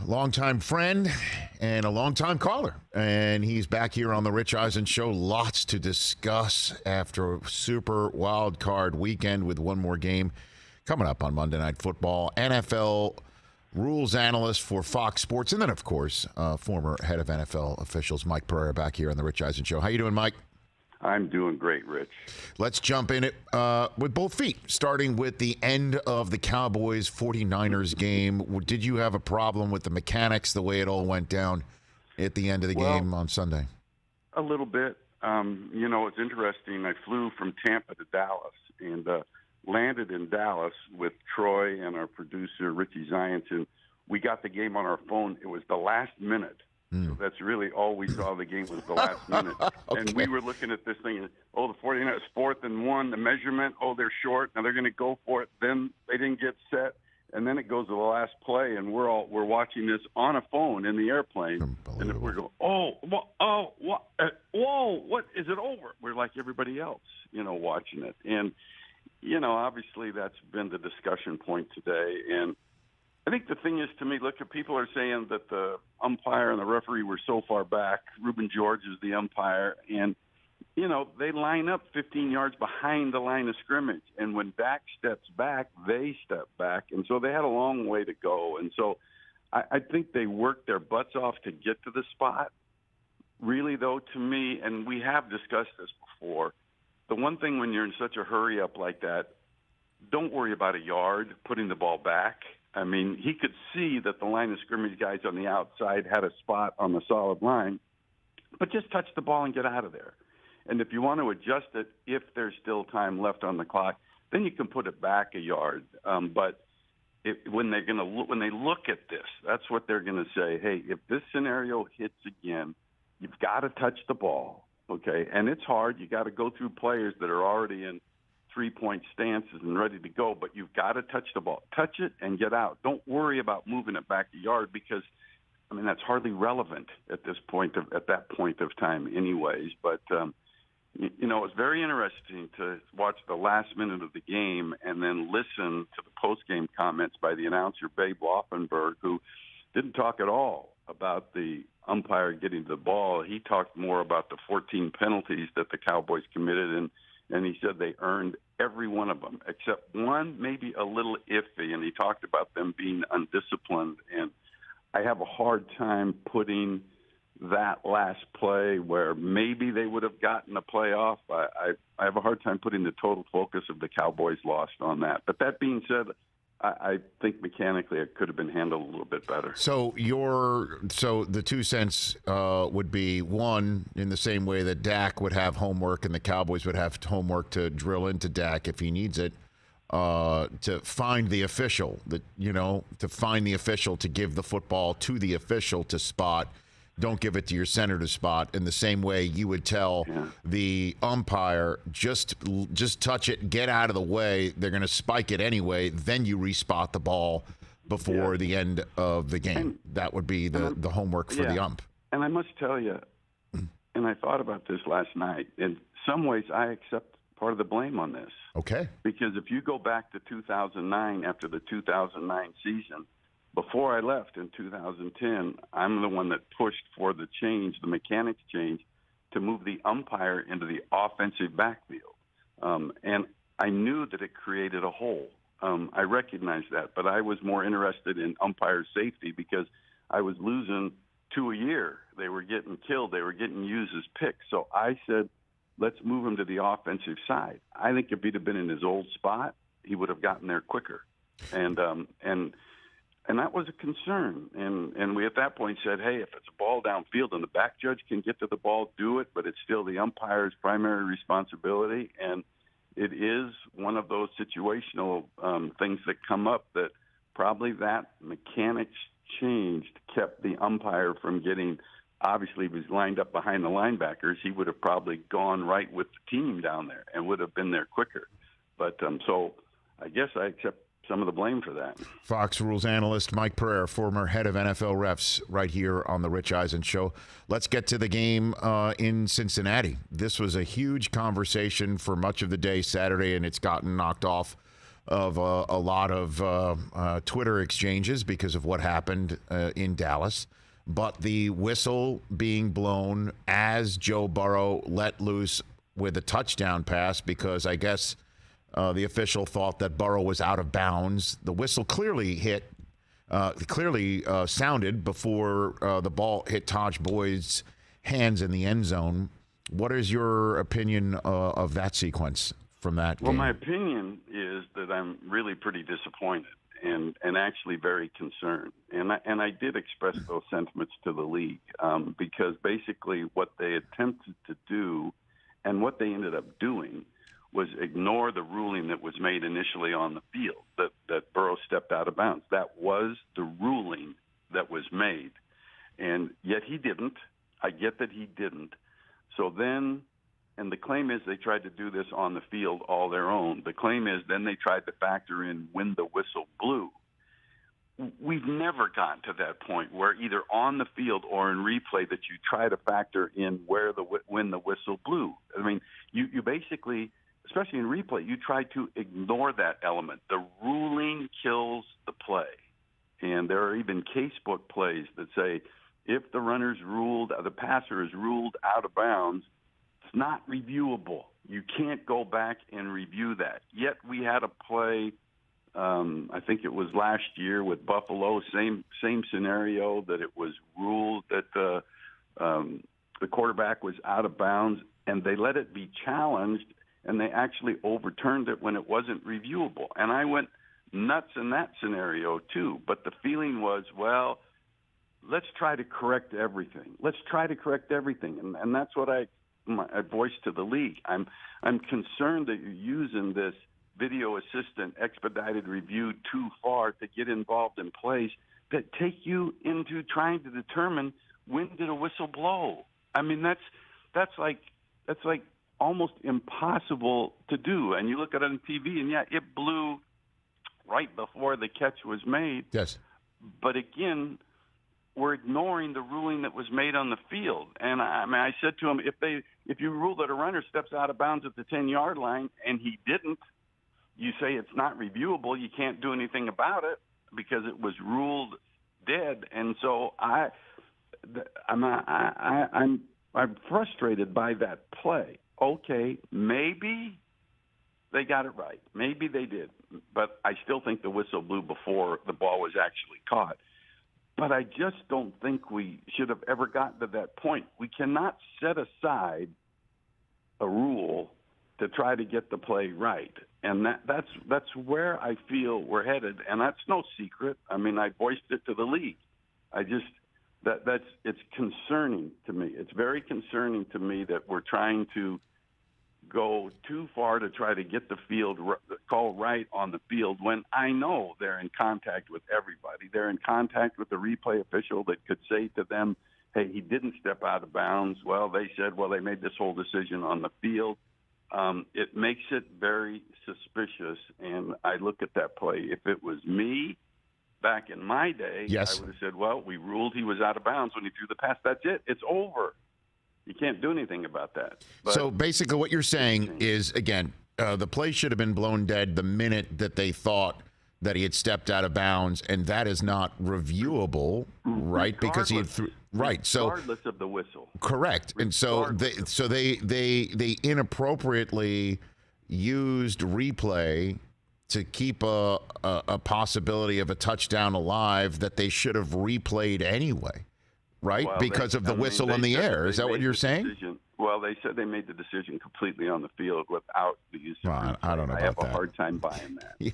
longtime friend and a longtime caller. And he's back here on the Rich Eisen Show. Lots to discuss after a super wild card weekend with one more game coming up on Monday Night Football. NFL rules analyst for Fox Sports. And then, of course, former head of NFL officials, Mike Pereira, back here on the Rich Eisen Show. How you doing, Mike? I'm doing great, Rich. Let's jump in it with both feet, starting with the end of the Cowboys-49ers game. Did you have a problem with the mechanics, the way it all went down at the end of the game on Sunday? A little bit. It's interesting. I flew from Tampa to Dallas and landed in Dallas with Troy and our producer, Rich Eisen, and we got the game on our phone. It was the last minute. So that's really all we saw. The game was the last minute. Okay. And we were looking at this thing, and, the 49ers, 4th and 1, the measurement, they're short. Now they're going to go for it. Then they didn't get set. And then it goes to the last play, and we're watching this on a phone in the airplane. And we're going, what, is it over? We're like everybody else, watching it. And, obviously that's been the discussion point today. And I think the thing is, to me, look, people are saying that the umpire and the referee were so far back. Reuben George is the umpire, and, they line up 15 yards behind the line of scrimmage. And when Dak steps back, they step back. And so they had a long way to go. And so I think they worked their butts off to get to the spot. Really, though, to me, and we have discussed this before, the one thing when you're in such a hurry up like that, don't worry about a yard, putting the ball back. I mean, he could see that the line of scrimmage guys on the outside had a spot on the solid line, but just touch the ball and get out of there. And if you want to adjust it, if there's still time left on the clock, then you can put it back a yard. But when they look at this, that's what they're going to say. Hey, if this scenario hits again, you've got to touch the ball, okay? And it's hard. You got to go through players that are already in three-point stances and ready to go, but you've got to touch the ball. Touch it and get out. Don't worry about moving it back a yard because, that's hardly relevant at that point of time anyways. But, it's very interesting to watch the last minute of the game and then listen to the post-game comments by the announcer, Babe Laufenberg, who didn't talk at all about the umpire getting the ball. He talked more about the 14 penalties that the Cowboys committed, and he said they earned every one of them, except one maybe a little iffy, and he talked about them being undisciplined. And I have a hard time putting that last play where maybe they would have gotten a playoff. I have a hard time putting the total focus of the Cowboys lost on that. But that being said, I think mechanically it could have been handled a little bit better. So the 2 cents would be, one, in the same way that Dak would have homework and the Cowboys would have homework to drill into Dak if he needs it, to find the official, to give the football to the official to spot. Don't give it to your center to spot. In the same way you would tell the umpire, just touch it, get out of the way. They're going to spike it anyway. Then you respot the ball before the end of the game. That would be the homework for the ump. And I must tell you, and I thought about this last night, in some ways I accept part of the blame on this. Okay. Because if you go back to 2009, after the 2009 season, before I left in 2010, I'm the one that pushed for the change, the mechanics change, to move the umpire into the offensive backfield. And I knew that it created a hole. I recognized that, but I was more interested in umpire safety because I was losing 2 a year. They were getting killed. They were getting used as picks. So I said, let's move him to the offensive side. I think if he'd have been in his old spot, he would have gotten there quicker. And that was a concern. And we at that point said, hey, if it's a ball downfield and the back judge can get to the ball, do it, but it's still the umpire's primary responsibility. And it is one of those situational things that come up that probably that mechanics changed kept the umpire from getting – obviously, if he was lined up behind the linebackers, he would have probably gone right with the team down there and would have been there quicker. But so I guess I accept some of the blame for that. Fox Rules analyst Mike Pereira, former head of NFL refs, right here on the Rich Eisen Show. Let's get to the game in Cincinnati. This was a huge conversation for much of the day Saturday, and it's gotten knocked off of a lot of Twitter exchanges because of what happened in Dallas. But the whistle being blown as Joe Burrow let loose with a touchdown pass because I guess the official thought that Burrow was out of bounds. The whistle clearly sounded before the ball hit Taj Boyd's hands in the end zone. What is your opinion of that sequence from that game? Well, my opinion is that I'm really pretty disappointed and actually very concerned. And I did express those sentiments to the league because basically what they attempted to do and what they ended up doing was ignore the ruling that was made initially on the field, that Burrow stepped out of bounds. That was the ruling that was made. And yet he didn't. I get that he didn't. So then, and the claim is they tried to do this on the field all their own. The claim is then they tried to factor in when the whistle blew. We've never gotten to that point where either on the field or in replay that you try to factor in when the whistle blew. I mean, you basically, especially in replay, you try to ignore that element. The ruling kills the play. And there are even casebook plays that say if the passer is ruled out of bounds, it's not reviewable. You can't go back and review that. Yet we had a play, I think it was last year with Buffalo, same scenario, that it was ruled that the quarterback was out of bounds, and they let it be challenged, and they actually overturned it when it wasn't reviewable. And I went nuts in that scenario too. But the feeling was, well, let's try to correct everything. And that's what I voiced to the league. I'm concerned that you're using this video assistant expedited review too far to get involved in plays that take you into trying to determine when did a whistle blow. I mean, that's like almost impossible to do. And you look at it on TV, and it blew right before the catch was made. Yes. But again, we're ignoring the ruling that was made on the field. And I said to him, if you rule that a runner steps out of bounds at the 10-yard line and he didn't, you say it's not reviewable. You can't do anything about it because it was ruled dead. And so I'm frustrated by that play. Okay, maybe they got it right. Maybe they did. But I still think the whistle blew before the ball was actually caught. But I just don't think we should have ever gotten to that point. We cannot set aside a rule to try to get the play right. And that's where I feel we're headed. And that's no secret. I mean, I voiced it to the league. It's concerning to me. It's very concerning to me that we're trying to go too far to try to get the call right on the field when I know they're in contact with everybody. They're in contact with the replay official that could say to them, hey, he didn't step out of bounds. Well, they said, they made this whole decision on the field. It makes it very suspicious, and I look at that play. If it was me back in my day, yes, I would have said, we ruled he was out of bounds when he threw the pass. That's it. It's over. You can't do anything about that. But so basically what you're saying is, again, the play should have been blown dead the minute that they thought that he had stepped out of bounds, and that is not reviewable, right? Because he had regardless of the whistle. Correct. And so they inappropriately used replay to keep a possibility of a touchdown alive that they should have replayed anyway. Right? Well, because of the whistle in the air. Is that what you're saying? Well, they said they made the decision completely on the field without the use of replay. I don't know about that. I have a hard time buying that. Yeah.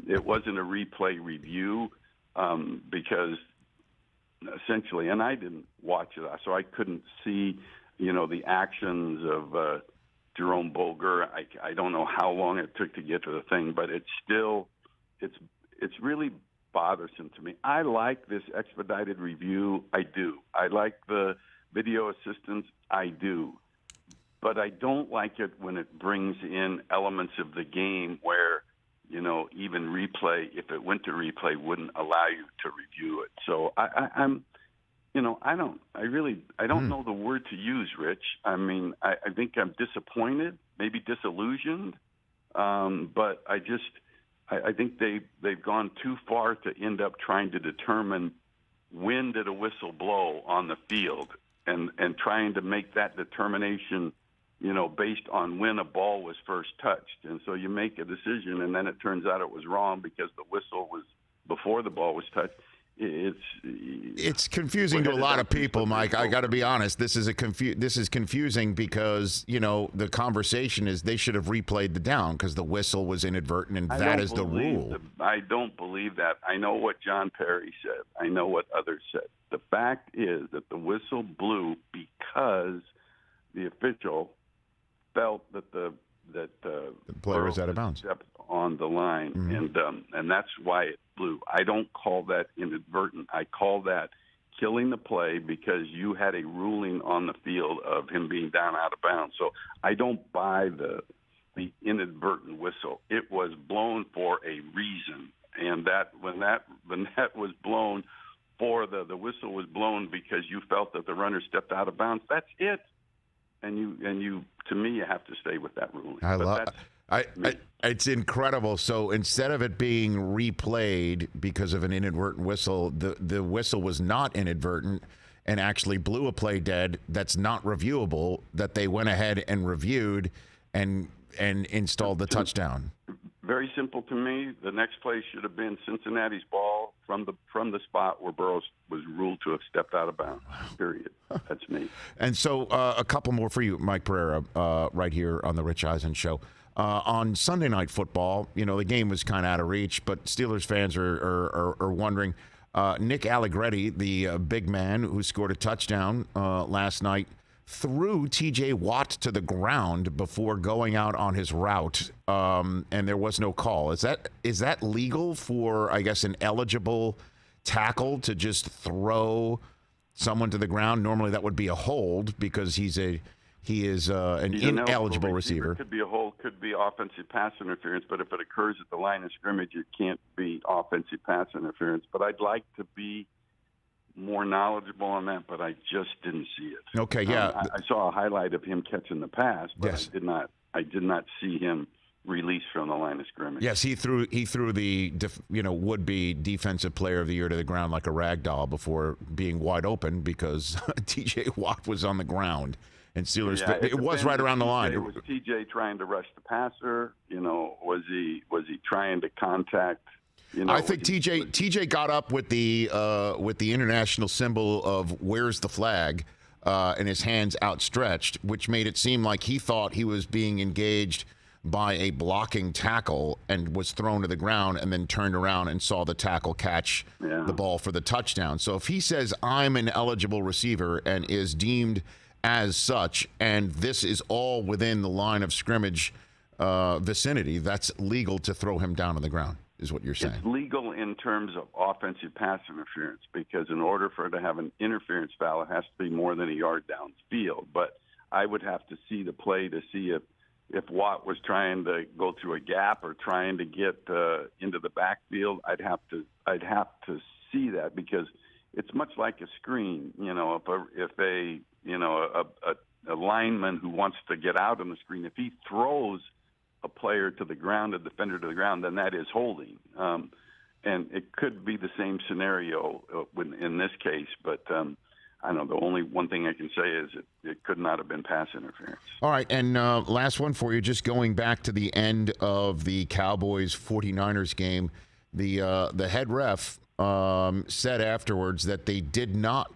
It wasn't a replay review because essentially, and I didn't watch it, so I couldn't see, the actions of Jerome Boger. I don't know how long it took to get to the thing, but it's really bothersome to me. I like this expedited review. I do. I like the video assistance. I do. But I don't like it when it brings in elements of the game where, even replay, if it went to replay, wouldn't allow you to review it. So I don't know the word to use, Rich. I mean, I think I'm disappointed, maybe disillusioned, but I think they've gone too far to end up trying to determine when did a whistle blow on the field, and trying to make that determination, based on when a ball was first touched. And so you make a decision, and then it turns out it was wrong because the whistle was before the ball was touched. It's confusing to a lot of people, Mike. I got to be honest. This is confusing because the conversation is they should have replayed the down because the whistle was inadvertent, and that is the rule. I don't believe that. I know what John Perry said. I know what others said. The fact is that the whistle blew because the official felt that the player was out of bounds on the line, and that's why it blew. I don't call that inadvertent. I call that killing the play because you had a ruling on the field of him being down out of bounds. So I don't buy the inadvertent whistle. It was blown for a reason, and that when that was blown for the whistle was blown because you felt that the runner stepped out of bounds. That's it. And you to me, you have to stay with that ruling. It's incredible. So instead of it being replayed because of an inadvertent whistle, the whistle was not inadvertent and actually blew a play dead that's not reviewable, that they went ahead and reviewed and installed the touchdown. Very simple to me. The next play should have been Cincinnati's ball from the spot where Burrow was ruled to have stepped out of bounds. Period. That's me. And so a couple more for you, Mike Pereira, right here on the Rich Eisen Show. On Sunday Night Football, the game was kind of out of reach, but Steelers fans are wondering. Nick Allegretti, the big man who scored a touchdown last night, threw T.J. Watt to the ground before going out on his route, and there was no call. Is that legal for, I guess, an eligible tackle to just throw someone to the ground? Normally that would be a hold because he is an ineligible receiver. Could be a hold, could be offensive pass interference, but if it occurs at the line of scrimmage, it can't be offensive pass interference. But I'd like to be more knowledgeable on that, but I just didn't see it. Okay, yeah. I saw a highlight of him catching the pass, but yes. I did not see him released from the line of scrimmage. Yes, he threw the would-be defensive player of the year to the ground like a rag doll before being wide open because T.J. Watt was on the ground. And Steelers, it was right around the line. Was T.J. trying to rush the passer? Was he trying to contact? I think TJ got up with the international symbol of "Where's the flag?" And his hands outstretched, which made it seem like he thought he was being engaged by a blocking tackle and was thrown to the ground, and then turned around and saw the tackle catch the ball for the touchdown. So if he says I'm an eligible receiver and is deemed as such, and this is all within the line of scrimmage vicinity, that's legal to throw him down on the ground. Is what you're saying. It's legal in terms of offensive pass interference because in order for it to have an interference foul, it has to be more than a yard downfield. But I would have to see the play to see if Watt was trying to go through a gap or trying to get into the backfield. I'd have to see that because it's much like a screen. If a lineman who wants to get out on the screen, if he throws a player to the ground, a defender to the ground, then that is holding. And it could be the same scenario in this case, but I don't know. The only one thing I can say is it could not have been pass interference. All right, and last one for you, just going back to the end of the Cowboys-49ers game, the head ref said afterwards that they did not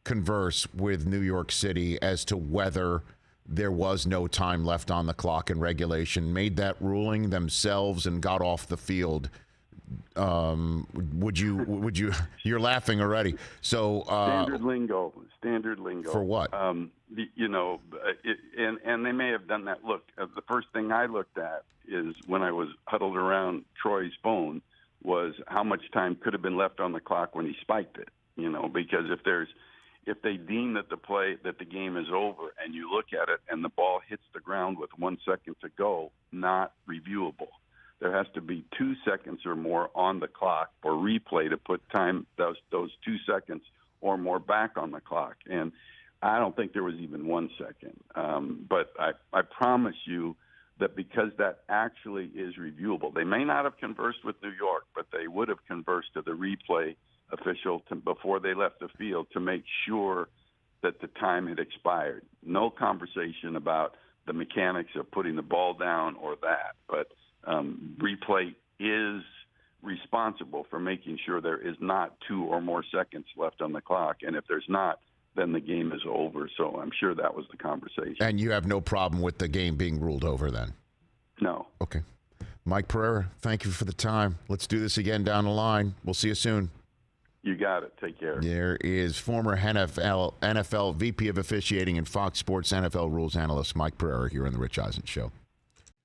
converse with New York City as to whether there was no time left on the clock in regulation, made that ruling themselves and got off the field. Would you, you're laughing already. So, standard lingo for what? And they may have done that. Look, the first thing I looked at is when I was huddled around Troy's phone was how much time could have been left on the clock when he spiked it, because if they deem that the game is over and you look at it and the ball hits the ground with 1 second to go, not reviewable. There has to be 2 seconds or more on the clock for replay to put time those 2 seconds or more back on the clock. And I don't think there was even 1 second. But I promise you that because that actually is reviewable. They may not have conversed with New York, but they would have conversed to the replay official before they left the field to make sure that the time had expired. No conversation about the mechanics of putting the ball down or that, but replay is responsible for making sure there is not 2 or more seconds left on the clock, and if there's not, then the game is over. So I'm sure that was the conversation. And you have no problem with the game being ruled over then? No. Okay. Mike Pereira, thank you for the time. Let's do this again down the line. We'll see you soon. You got it. Take care. There is former NFL VP of Officiating and Fox Sports NFL Rules Analyst Mike Pereira here on The Rich Eisen Show.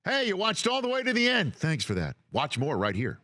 Hey, you watched all the way to the end. Thanks for that. Watch more right here.